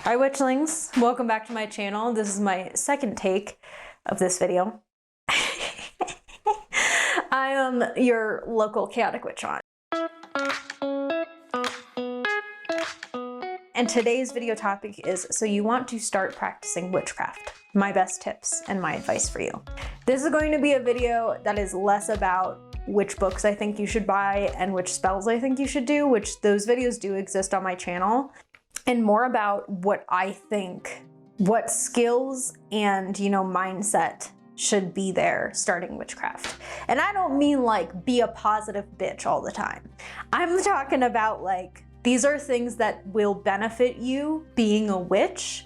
Hi witchlings, welcome back to my channel. This is my second take of this video. I am your local chaotic witch aunt. And today's video topic is, so you want to start practicing witchcraft. My best tips and my advice for you. This is going to be a video that is less about which books I think you should buy and which spells I think you should do, which those videos do exist on my channel, and more about what I think, what skills and, mindset should be there starting witchcraft. And I don't mean like be a positive bitch all the time. I'm talking about like, these are things that will benefit you being a witch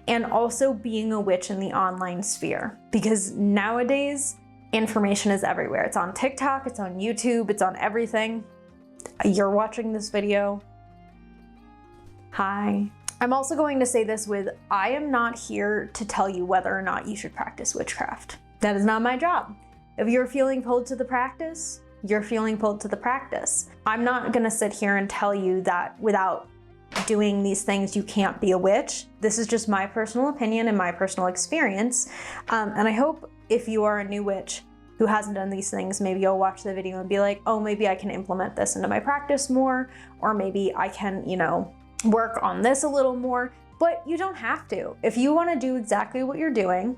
and also being a witch in the online sphere. Because nowadays, information is everywhere. It's on TikTok, it's on YouTube, it's on everything. You're watching this video. Hi. I'm also going to say this with, I am not here to tell you whether or not you should practice witchcraft. That is not my job. If you're feeling pulled to the practice, you're feeling pulled to the practice. I'm not gonna sit here and tell you that without doing these things, you can't be a witch. This is just my personal opinion and my personal experience. And I hope if you are a new witch who hasn't done these things, maybe you'll watch the video and be like, oh, maybe I can implement this into my practice more, or maybe I can, work on this a little more, but you don't have to. If you want to do exactly what you're doing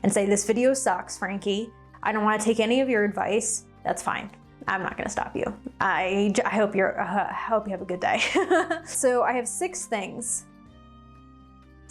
and say, this video sucks, Frankie, I don't want to take any of your advice, that's fine. I'm not going to stop you. I hope you have a good day. So I have six things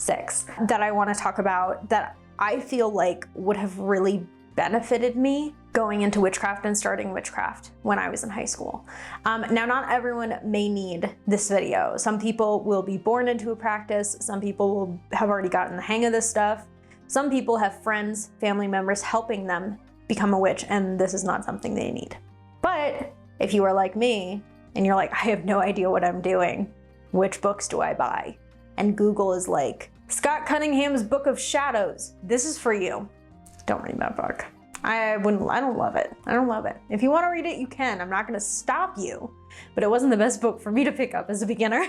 that I want to talk about that I feel like would have really benefited me going into witchcraft and starting witchcraft when I was in high school. Now, not everyone may need this video. Some people will be born into a practice. Some people will have already gotten the hang of this stuff. Some people have friends, family members helping them become a witch, and this is not something they need. But if you are like me and you're like, I have no idea what I'm doing, which books do I buy? And Google is like, Scott Cunningham's Book of Shadows. This is for you. Don't read that book. I don't love it. I don't love it. If you want to read it, you can. I'm not going to stop you, but it wasn't the best book for me to pick up as a beginner.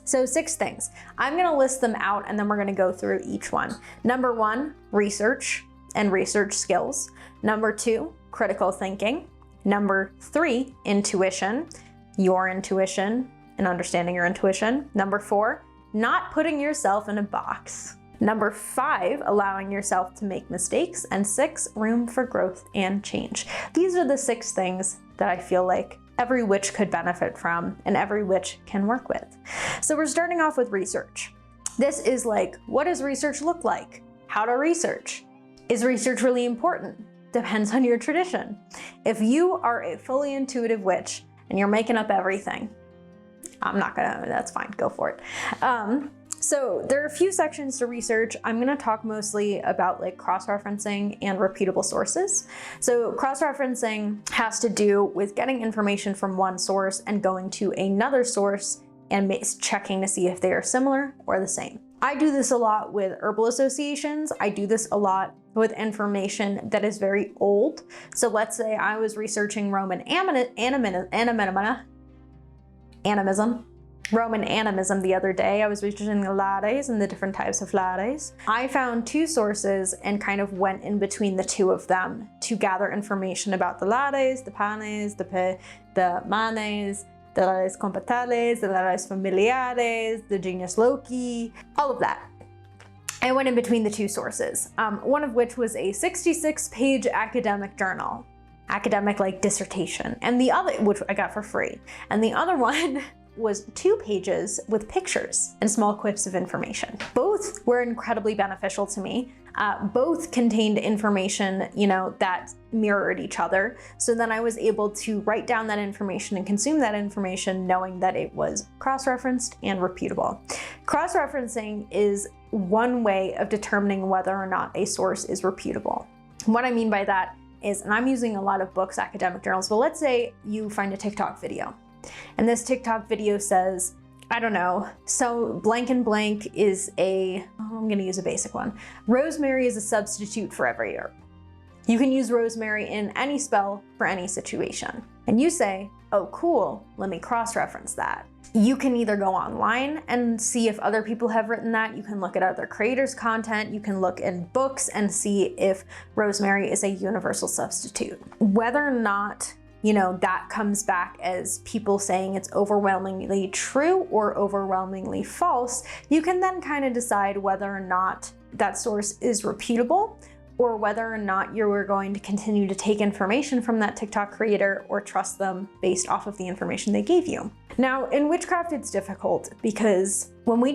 So 6 things. I'm going to list them out and then we're going to go through each one. Number 1, research and research skills. Number 2, critical thinking. Number 3, intuition, your intuition and understanding your intuition. Number 4, not putting yourself in a box. Number 5, allowing yourself to make mistakes. And 6, room for growth and change. These are the 6 things that I feel like every witch could benefit from and every witch can work with. So we're starting off with research. This is like, what does research look like? How to research? Is research really important? Depends on your tradition. If you are a fully intuitive witch and you're making up everything, that's fine, go for it. So there are a few sections to research. I'm gonna talk mostly about like cross-referencing and repeatable sources. So cross-referencing has to do with getting information from one source and going to another source and checking to see if they are similar or the same. I do this a lot with herbal associations. I do this a lot with information that is very old. So let's say I was researching Roman animism the other day. I was researching the Lades and the different types of Lades. I found 2 sources and kind of went in between the 2 of them to gather information about the Lades, the Panes, the Manes, the Lades compatales, the Lades familiares, the genus Loci, all of that. I went in between the 2 sources, one of which was a 66-page academic journal, academic like dissertation, and the other, which I got for free, and the other one was 2 pages with pictures and small quips of information. Both were incredibly beneficial to me. Both contained information, that mirrored each other. So then I was able to write down that information and consume that information knowing that it was cross-referenced and repeatable. Cross-referencing is one way of determining whether or not a source is reputable. What I mean by that is, and I'm using a lot of books, academic journals, but let's say you find a TikTok video. And this TikTok video says, I don't know, so blank and blank is I'm gonna use a basic one. Rosemary is a substitute for every herb. You can use rosemary in any spell for any situation. And you say, oh cool, let me cross-reference that. You can either go online and see if other people have written that, you can look at other creators' content, you can look in books and see if rosemary is a universal substitute. Whether or not, that comes back as people saying it's overwhelmingly true or overwhelmingly false, you can then kind of decide whether or not that source is reputable, or whether or not you're going to continue to take information from that TikTok creator or trust them based off of the information they gave you. Now, in witchcraft, it's difficult because when I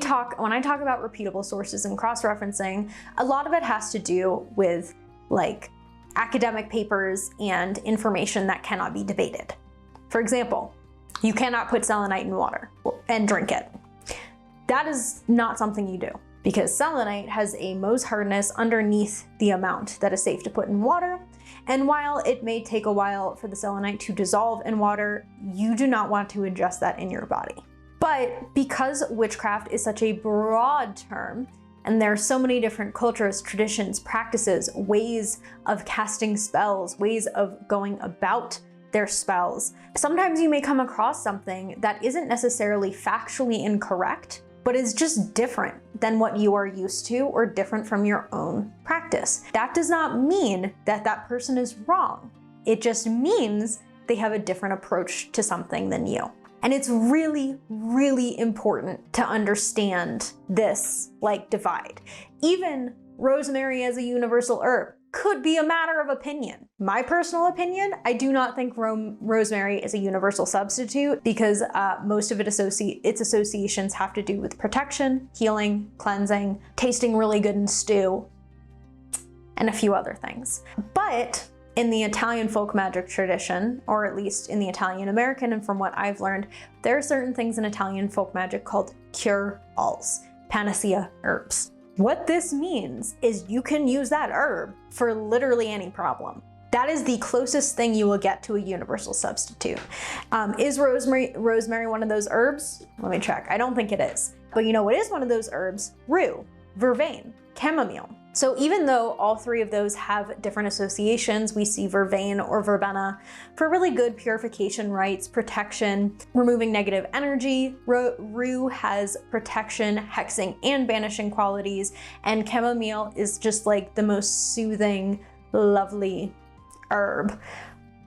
talk about reputable sources and cross-referencing, a lot of it has to do with like academic papers and information that cannot be debated. For example, you cannot put selenite in water and drink it. That is not something you do, because selenite has a Mohs hardness underneath the amount that is safe to put in water. And while it may take a while for the selenite to dissolve in water, you do not want to ingest that in your body. But because witchcraft is such a broad term, and there are so many different cultures, traditions, practices, ways of casting spells, ways of going about their spells, sometimes you may come across something that isn't necessarily factually incorrect, but is just different than what you are used to or different from your own practice. That does not mean that that person is wrong. It just means they have a different approach to something than you. And it's really, really important to understand this divide. Even rosemary as a universal herb could be a matter of opinion. My personal opinion, I do not think rosemary is a universal substitute because most of its associations have to do with protection, healing, cleansing, tasting really good in stew, and a few other things. But in the Italian folk magic tradition, or at least in the Italian American, and from what I've learned, there are certain things in Italian folk magic called cure-alls, panacea herbs. What this means is you can use that herb for literally any problem. That is the closest thing you will get to a universal substitute. Is rosemary one of those herbs? Let me check. I don't think it is. But you know what is one of those herbs? Rue, vervain, chamomile. So even though all three of those have different associations, we see vervain or verbena for really good purification rites, protection, removing negative energy. Rue has protection, hexing, and banishing qualities. And chamomile is just like the most soothing, lovely herb.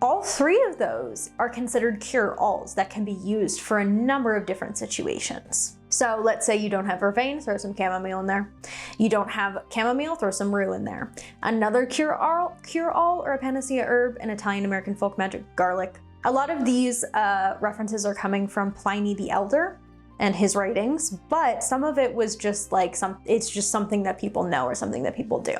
All three of those are considered cure-alls that can be used for a number of different situations. So let's say you don't have vervain, throw some chamomile in there. You don't have chamomile, throw some rue in there. Another cure-all or a panacea herb in Italian American folk magic, garlic. A lot of these references are coming from Pliny the Elder and his writings, but some of it was just like it's just something that people know or something that people do.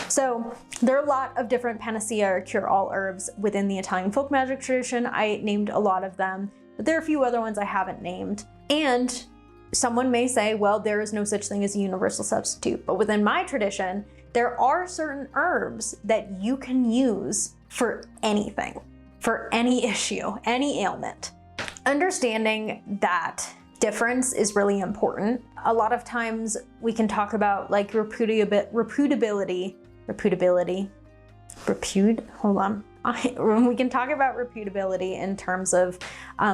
So there are a lot of different panacea or cure-all herbs within the Italian folk magic tradition. I named a lot of them, but there are a few other ones I haven't named. And someone may say, well, there is no such thing as a universal substitute. But within my tradition, there are certain herbs that you can use for anything, for any issue, any ailment. Understanding that difference is really important. A lot of times we can talk about like reputability. We can talk about reputability in terms of,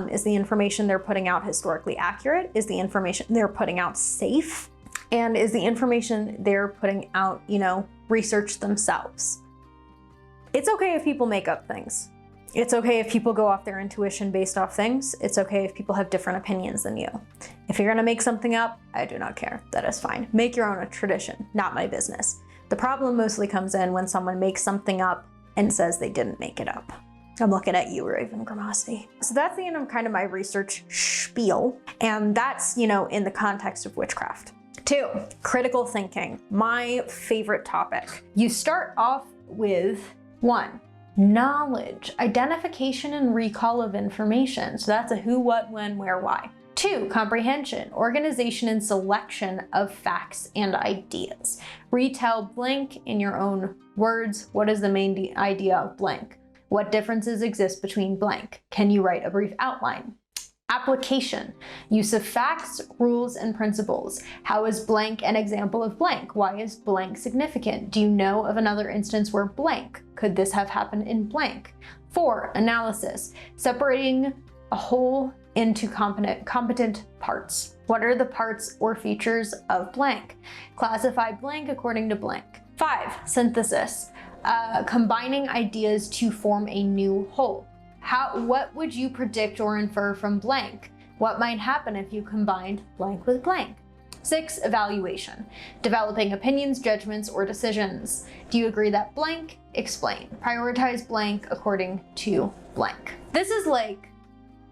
is the information they're putting out historically accurate? Is the information they're putting out safe? And is the information they're putting out, researched themselves? It's okay if people make up things. It's okay if people go off their intuition based off things. It's okay if people have different opinions than you. If you're gonna make something up, I do not care. That is fine. Make your own tradition, not my business. The problem mostly comes in when someone makes something up and says they didn't make it up. I'm looking at you, Raven Gramosity. So that's the end of kind of my research spiel. And that's, in the context of witchcraft. 2, critical thinking, my favorite topic. You start off with 1, knowledge, identification and recall of information. So that's a who, what, when, where, why. 2, comprehension, organization and selection of facts and ideas. Retell blank in your own words. What is the main idea of blank? What differences exist between blank? Can you write a brief outline? Application. Use of facts, rules, and principles. How is blank an example of blank? Why is blank significant? Do you know of another instance where blank? Could this have happened in blank? 4. Analysis. Separating a whole into competent parts. What are the parts or features of blank? Classify blank according to blank. 5. Synthesis. Combining ideas to form a new whole. What would you predict or infer from blank? What might happen if you combined blank with blank? 6. Evaluation. Developing opinions, judgments, or decisions. Do you agree that blank? Explain. Prioritize blank according to blank. This is like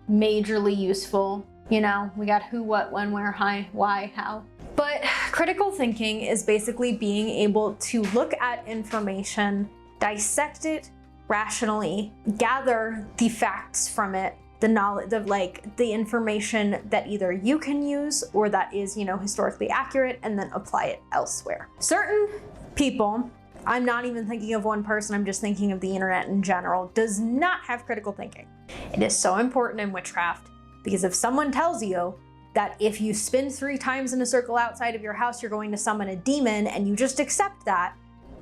majorly useful. You know, we got who, what, when, where, why, how. But critical thinking is basically being able to look at information, dissect it rationally, gather the facts from it, the knowledge of the information that either you can use or that is, you know, historically accurate, and then apply it elsewhere. Certain people, I'm not even thinking of one person, I'm just thinking of the internet in general, does not have critical thinking. It is so important in witchcraft because if someone tells you that if you spin 3 times in a circle outside of your house, you're going to summon a demon, and you just accept that,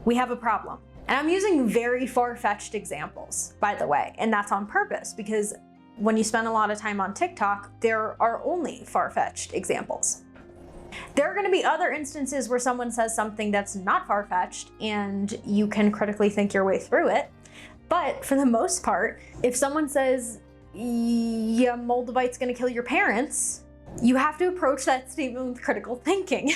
we have a problem. And I'm using very far-fetched examples, by the way, and that's on purpose because when you spend a lot of time on TikTok, there are only far-fetched examples. There are going to be other instances where someone says something that's not far-fetched and you can critically think your way through it. But for the most part, if someone says, yeah, Moldavite's going to kill your parents, you have to approach that statement with critical thinking.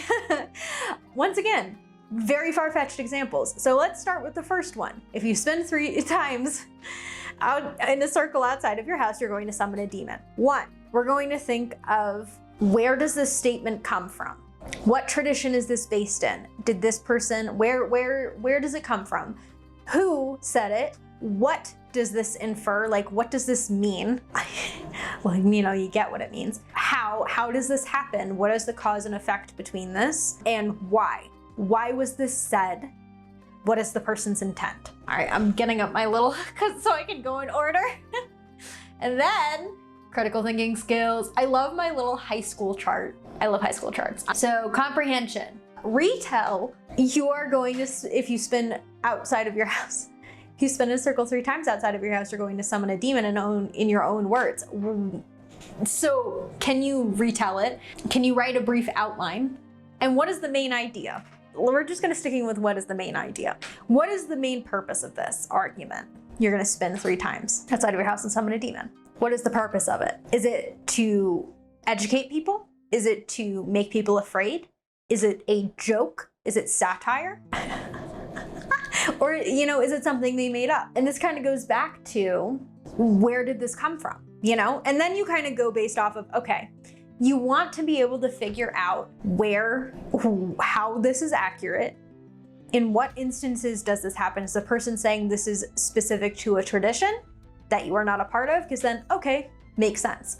Once again, very far-fetched examples. So let's start with the first one. If you spin 3 times out in a circle outside of your house, you're going to summon a demon. 1, we're going to think of, where does this statement come from? What tradition is this based in? Did this person, where does it come from? Who said it? What does this infer? Like, what does this mean? Well, you know, you get what it means. How does this happen? What is the cause and effect between this? And why? Why was this said? What is the person's intent? All right, I'm getting up my little, so I can go in order. And then critical thinking skills. I love my little high school chart. I love high school charts. So comprehension. Retell, you are going to, if you spin outside of your house, if you spin in a circle 3 times outside of your house, you're going to summon a demon in your own words. So can you retell it? Can you write a brief outline? And what is the main idea? We're just going to sticking with what is the main idea. What is the main purpose of this argument? You're going to spin 3 times outside of your house and summon a demon. What is the purpose of it? Is it to educate people? Is it to make people afraid? Is it a joke? Is it satire? Or, you know, is it something they made up? And this kind of goes back to, where did this come from? You know, and then you kind of go based off of, okay, you want to be able to figure out how this is accurate. In what instances does this happen? Is the person saying this is specific to a tradition that you are not a part of? Because then, okay, makes sense.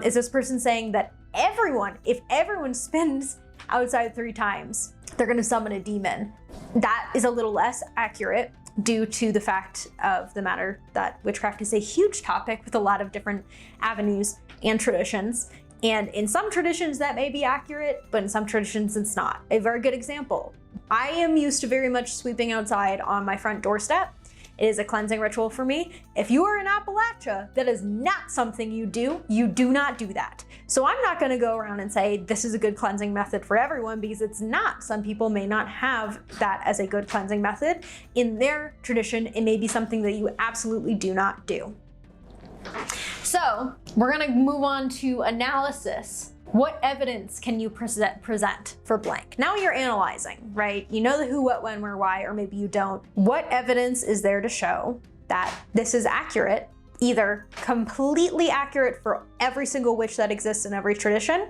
Is this person saying that if everyone spins outside 3 times, they're going to summon a demon? That is a little less accurate due to the fact of the matter that witchcraft is a huge topic with a lot of different avenues and traditions. And in some traditions that may be accurate, but in some traditions it's not. A very good example. I am used to very much sweeping outside on my front doorstep. It is a cleansing ritual for me. If you are in Appalachia, that is not something you do. You do not do that. So I'm not gonna go around and say this is a good cleansing method for everyone, because it's not. Some people may not have that as a good cleansing method. In their tradition, it may be something that you absolutely do not do. So we're gonna move on to analysis. What evidence can you present for blank? Now you're analyzing, right? You know the who, what, when, where, why, or maybe you don't. What evidence is there to show that this is accurate, either completely accurate for every single witch that exists in every tradition,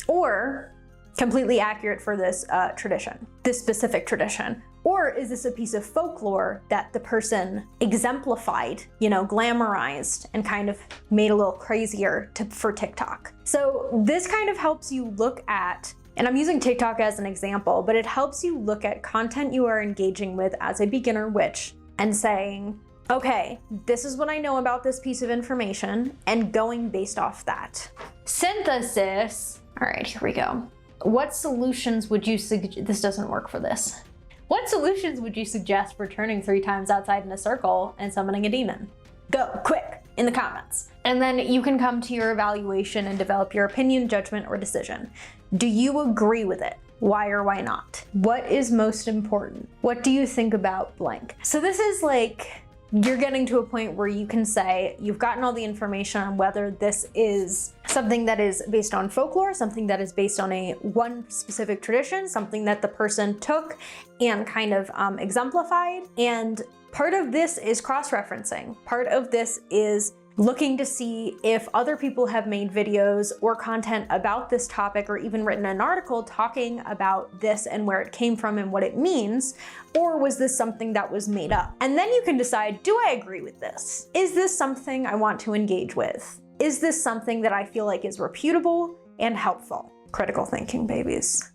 or completely accurate for this tradition, this specific tradition? Or is this a piece of folklore that the person exemplified, you know, glamorized, and kind of made a little crazier for TikTok? So this kind of helps you look at, and I'm using TikTok as an example, but it helps you look at content you are engaging with as a beginner witch and saying, Okay, this is what I know about this piece of information, and going based off that. Synthesis. All right, here we go. What solutions would you suggest? This doesn't work for this. What solutions would you suggest for turning 3 times outside in a circle and summoning a demon? Go, quick, in the comments. And then you can come to your evaluation and develop your opinion, judgment, or decision. Do you agree with it? Why or why not? What is most important? What do you think about blank? So this is like, you're getting to a point where you can say you've gotten all the information on whether this is something that is based on folklore, something that is based on one specific tradition, something that the person took and kind of exemplified. And part of this is cross-referencing. Part of this is looking to see if other people have made videos or content about this topic, or even written an article talking about this and where it came from and what it means, or was this something that was made up? And then you can decide, do I agree with this? Is this something I want to engage with? Is this something that I feel like is reputable and helpful? Critical thinking, babies.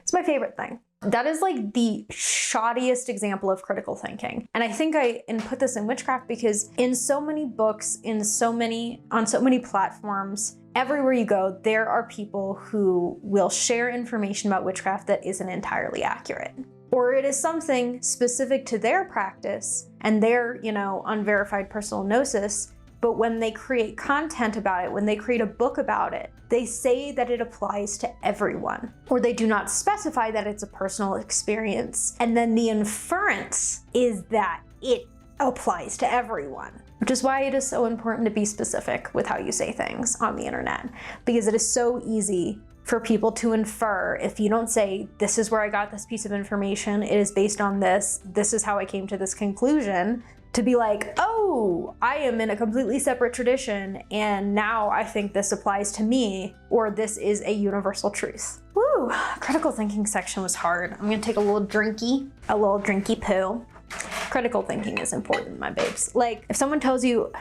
It's my favorite thing. That is like the shoddiest example of critical thinking. And I think I input this in Witchcraft because in so many books, on so many platforms, everywhere you go, there are people who will share information about witchcraft that isn't entirely accurate. Or it is something specific to their practice and their, unverified personal gnosis. But when they create content about it, when they create a book about it, they say that it applies to everyone, or they do not specify that it's a personal experience. And then the inference is that it applies to everyone, which is why it is so important to be specific with how you say things on the internet, because it is so easy for people to infer. If you don't say, this is where I got this piece of information, it is based on this, this is how I came to this conclusion, to be like, oh, I am in a completely separate tradition and now I think this applies to me, or this is a universal truth. Woo, critical thinking section was hard. I'm gonna take a little drinky poo. Critical thinking is important, my babes. Like, if someone tells you,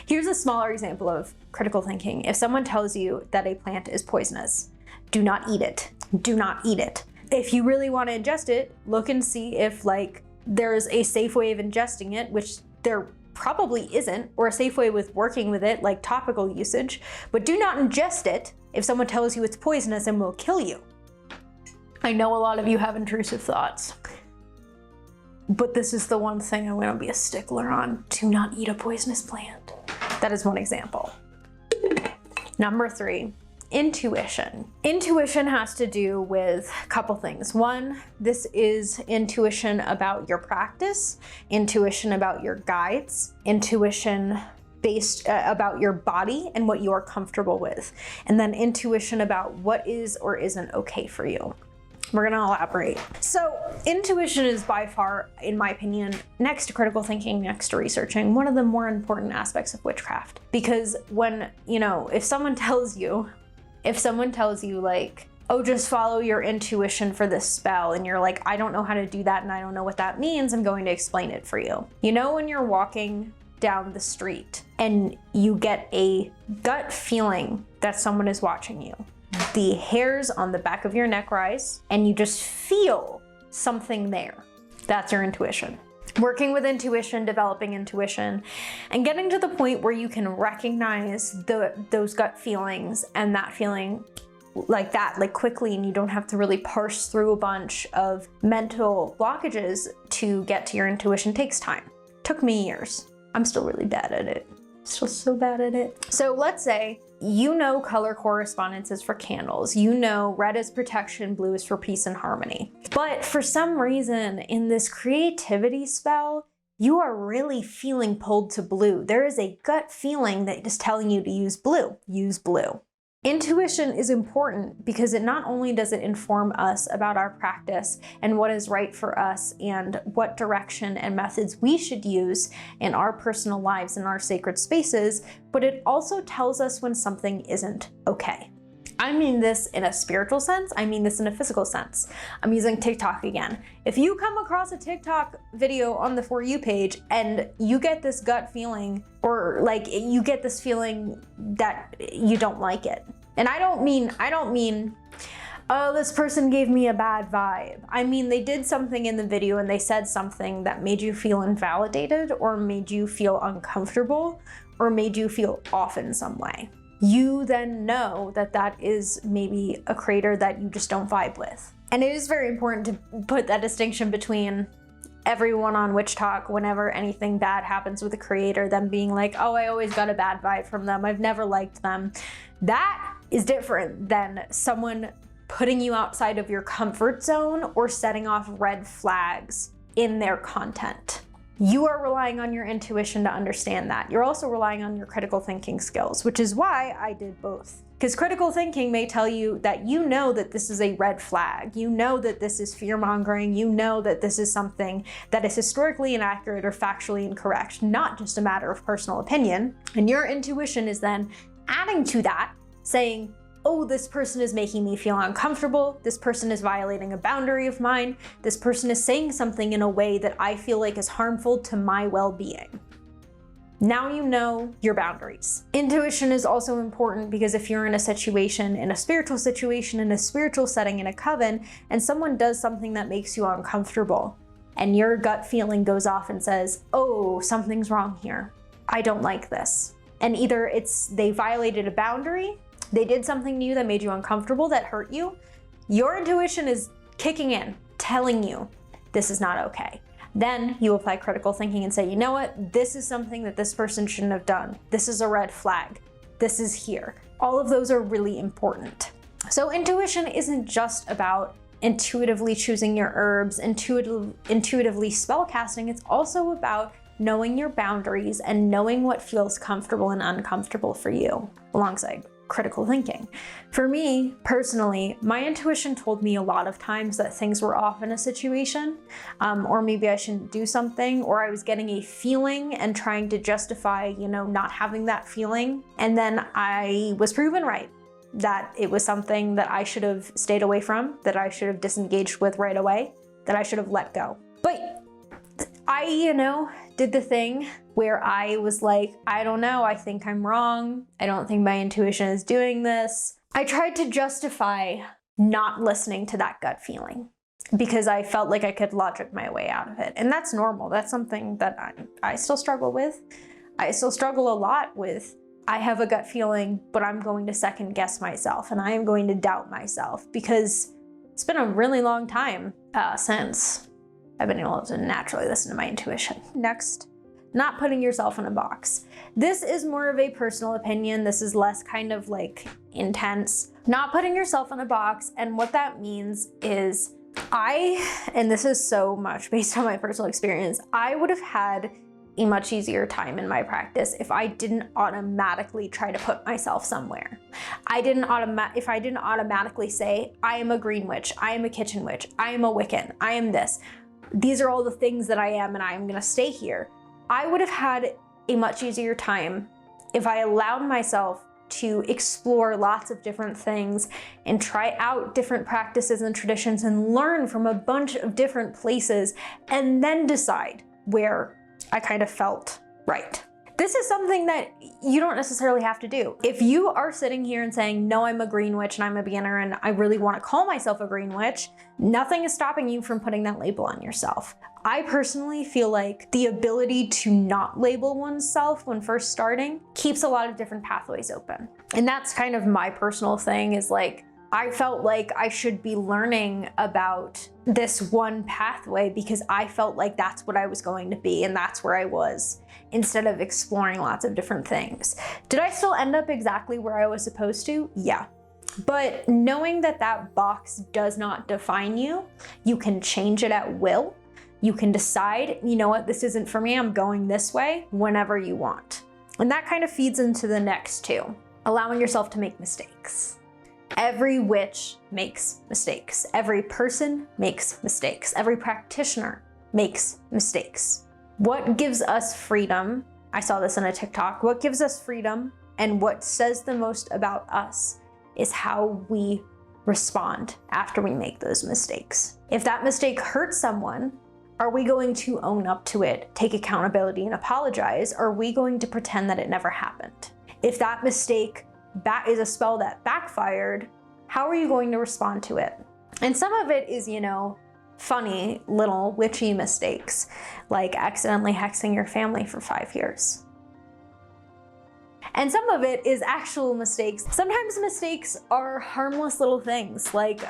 here's a smaller example of critical thinking. If someone tells you that a plant is poisonous, do not eat it. Do not eat it. If you really want to ingest it, look and see if there's a safe way of ingesting it, which there probably isn't, or a safe way with working with it, like topical usage, but do not ingest it if someone tells you it's poisonous and will kill you. I know a lot of you have intrusive thoughts, but this is the one thing I'm gonna be a stickler on. Do not eat a poisonous plant. That is one example. Number 3. Intuition. Intuition has to do with a couple things. One, this is intuition about your practice, intuition about your guides, intuition based about your body and what you are comfortable with, and then intuition about what is or isn't okay for you. We're gonna elaborate. So intuition is by far, in my opinion, next to critical thinking, next to researching, one of the more important aspects of witchcraft. Because when, if someone tells you like, oh, just follow your intuition for this spell, and you're like, I don't know how to do that and I don't know what that means, I'm going to explain it for you. When you're walking down the street and you get a gut feeling that someone is watching you, the hairs on the back of your neck rise and you just feel something there. That's your intuition. Working with intuition, developing intuition, and getting to the point where you can recognize those gut feelings and that feeling like quickly, and you don't have to really parse through a bunch of mental blockages to get to your intuition takes time. Took me years. I'm still really bad at it. Still so bad at it. So let's say color correspondences for candles. Red is protection, blue is for peace and harmony. But for some reason in this creativity spell, you are really feeling pulled to blue. There is a gut feeling that is telling you to use blue. Use blue. Intuition is important because it not only does it inform us about our practice and what is right for us and what direction and methods we should use in our personal lives and our sacred spaces, but it also tells us when something isn't okay. I mean this in a spiritual sense, I mean this in a physical sense. I'm using TikTok again. If you come across a TikTok video on the For You page and you get this gut feeling, or you get this feeling that you don't like it. And I don't mean oh, this person gave me a bad vibe. I mean, they did something in the video and they said something that made you feel invalidated or made you feel uncomfortable or made you feel off in some way. You then know that that is maybe a creator that you just don't vibe with. And it is very important to put that distinction between everyone on Witch Talk, whenever anything bad happens with a creator, them being like, oh, I always got a bad vibe from them, I've never liked them. That is different than someone putting you outside of your comfort zone or setting off red flags in their content. You are relying on your intuition to understand that. You're also relying on your critical thinking skills, which is why I did both. Because critical thinking may tell you that you know that this is a red flag. You know that this is fear-mongering. You know that this is something that is historically inaccurate or factually incorrect, not just a matter of personal opinion. And your intuition is then adding to that, saying, oh, this person is making me feel uncomfortable. This person is violating a boundary of mine. This person is saying something in a way that I feel like is harmful to my well-being. Now you know your boundaries. Intuition is also important because if you're in a situation, in a spiritual situation, in a spiritual setting, in a coven, and someone does something that makes you uncomfortable, and your gut feeling goes off and says, oh, something's wrong here. I don't like this. And either it's they violated a boundary, they did something to you that made you uncomfortable, that hurt you, your intuition is kicking in, telling you this is not okay. Then you apply critical thinking and say, you know what? This is something that this person shouldn't have done. This is a red flag. This is here. All of those are really important. So intuition isn't just about intuitively choosing your herbs, intuitively spell casting. It's also about knowing your boundaries and knowing what feels comfortable and uncomfortable for you, alongside critical thinking. For me, personally, my intuition told me a lot of times that things were off in a situation, or maybe I shouldn't do something, or I was getting a feeling and trying to justify, not having that feeling. And then I was proven right, that it was something that I should have stayed away from, that I should have disengaged with right away, that I should have let go. But I, did the thing where I was like, I don't know, I think I'm wrong. I don't think my intuition is doing this. I tried to justify not listening to that gut feeling because I felt like I could logic my way out of it. And that's normal. That's something that I still struggle with. I still struggle a lot with, I have a gut feeling, but I'm going to second guess myself and I am going to doubt myself because it's been a really long time since I've been able to naturally listen to my intuition. Next, not putting yourself in a box. This is more of a personal opinion. This is less kind of like intense. Not putting yourself in a box, and what that means is and this is so much based on my personal experience, I would have had a much easier time in my practice if I didn't automatically try to put myself somewhere. If I didn't automatically say, I am a green witch, I am a kitchen witch, I am a Wiccan, I am this. These are all the things that I am and I am gonna stay here. I would have had a much easier time if I allowed myself to explore lots of different things and try out different practices and traditions and learn from a bunch of different places and then decide where I kind of felt right. This is something that you don't necessarily have to do. If you are sitting here and saying, no, I'm a green witch and I'm a beginner and I really want to call myself a green witch, nothing is stopping you from putting that label on yourself. I personally feel like the ability to not label oneself when first starting keeps a lot of different pathways open. And that's kind of my personal thing, is like, I felt like I should be learning about this one pathway because I felt like that's what I was going to be and that's where I was, instead of exploring lots of different things. Did I still end up exactly where I was supposed to? Yeah. But knowing that that box does not define you, you can change it at will. You can decide, you know what, this isn't for me, I'm going this way, whenever you want. And that kind of feeds into the next two, allowing yourself to make mistakes. Every witch makes mistakes. Every person makes mistakes. Every practitioner makes mistakes. What gives us freedom, I saw this in a TikTok, what gives us freedom and what says the most about us is how we respond after we make those mistakes. If that mistake hurts someone, are we going to own up to it, take accountability and apologize? Or are we going to pretend that it never happened? If that mistake is a spell that backfired, How are you going to respond to it? And some of it is, you know, funny little witchy mistakes, like accidentally hexing your family for 5 years. And some of it is actual mistakes. Sometimes mistakes are harmless little things, like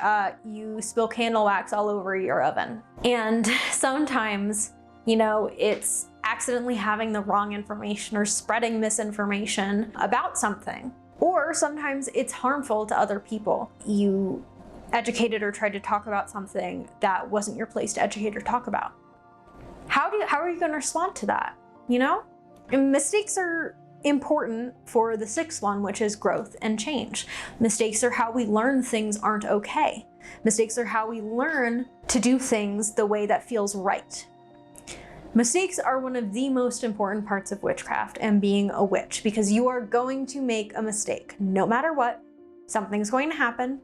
you spill candle wax all over your oven. And sometimes, you know, it's accidentally having the wrong information or spreading misinformation about something. Or sometimes it's harmful to other people. You educated or tried to talk about something that wasn't your place to educate or talk about. How are you going to respond to that? You know, and mistakes are important for the sixth one, which is growth and change. Mistakes are how we learn things aren't okay. Mistakes are how we learn to do things the way that feels right. Mistakes are one of the most important parts of witchcraft and being a witch, because you are going to make a mistake. No matter what, something's going to happen.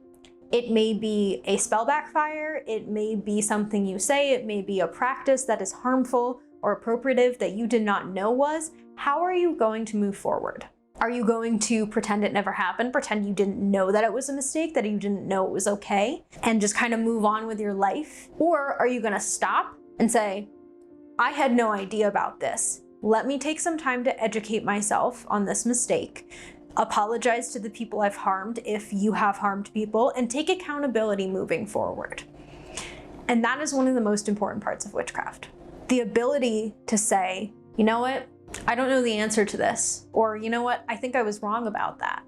It may be a spell backfire, it may be something you say, it may be a practice that is harmful or appropriative that you did not know was. How are you going to move forward? Are you going to pretend it never happened, pretend you didn't know that it was a mistake, that you didn't know it was okay, and just kind of move on with your life? Or are you gonna stop and say, I had no idea about this. Let me take some time to educate myself on this mistake, apologize to the people I've harmed if you have harmed people, and take accountability moving forward. And that is one of the most important parts of witchcraft. The ability to say, you know what? I don't know the answer to this, or you know what, I think I was wrong about that.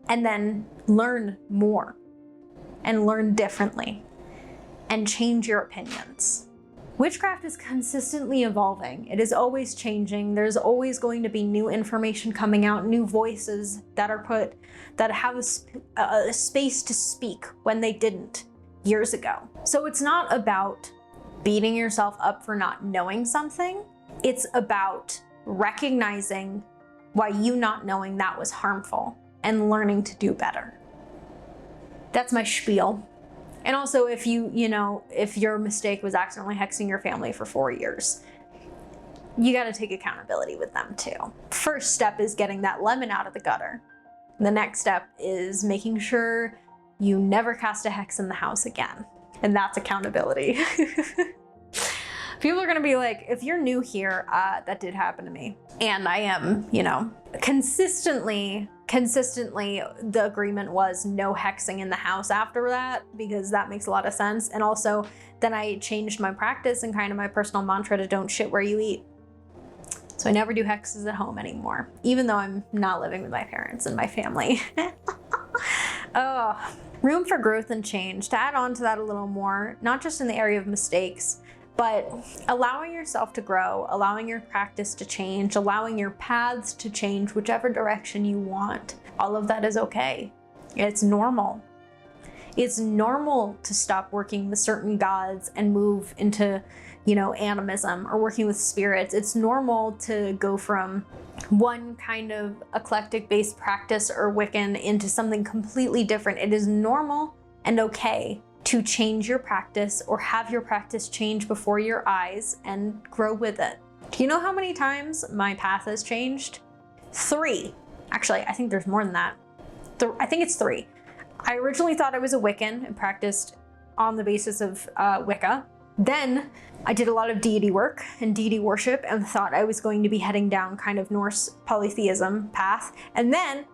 And then learn more and learn differently and change your opinions. Witchcraft is consistently evolving. It is always changing. There's always going to be new information coming out, new voices that are put, that have a space to speak when they didn't years ago. So it's not about beating yourself up for not knowing something. It's about recognizing why you not knowing that was harmful and learning to do better. That's my spiel. And also, if if your mistake was accidentally hexing your family for 4 years, you got to take accountability with them too. First step is getting that lemon out of the gutter. The next step is making sure you never cast a hex in the house again. And that's accountability. People are gonna be like, if you're new here, that did happen to me. And I am, consistently, the agreement was no hexing in the house after that, because that makes a lot of sense. And also, then I changed my practice and kind of my personal mantra to don't shit where you eat. So I never do hexes at home anymore, even though I'm not living with my parents and my family. Oh, room for growth and change. To add on to that a little more, not just in the area of mistakes, but allowing yourself to grow, allowing your practice to change, allowing your paths to change whichever direction you want. All of that is okay. It's normal. It's normal to stop working with certain gods and move into, animism or working with spirits. It's normal to go from one kind of eclectic based practice or Wiccan into something completely different. It is normal and okay to change your practice or have your practice change before your eyes and grow with it. Do you know how many times my path has changed? 3. Actually, I think there's more than that. I think it's 3. I originally thought I was a Wiccan and practiced on the basis of Wicca. Then I did a lot of deity work and deity worship and thought I was going to be heading down kind of Norse polytheism path, and then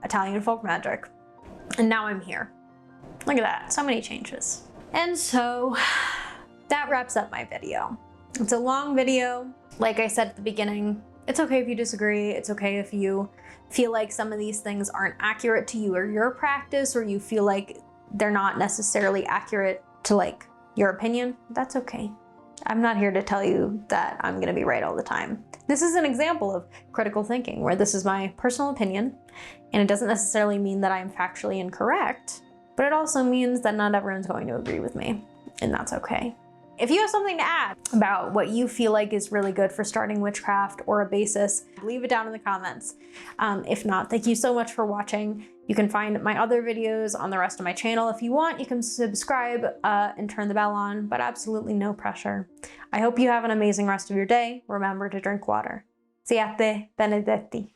Italian folk magic. And now I'm here. Look at that, so many changes. And so that wraps up my video. It's a long video. Like I said at the beginning, it's okay if you disagree. It's okay if you feel like some of these things aren't accurate to you or your practice, or you feel like they're not necessarily accurate to your opinion. That's okay. I'm not here to tell you that I'm gonna be right all the time. This is an example of critical thinking, where this is my personal opinion, and it doesn't necessarily mean that I'm factually incorrect, but it also means that not everyone's going to agree with me, and that's okay. If you have something to add about what you feel like is really good for starting witchcraft or a basis, leave it down in the comments. If not, thank you so much for watching. You can find my other videos on the rest of my channel. If you want, you can subscribe and turn the bell on, but absolutely no pressure. I hope you have an amazing rest of your day. Remember to drink water. Siate benedetti.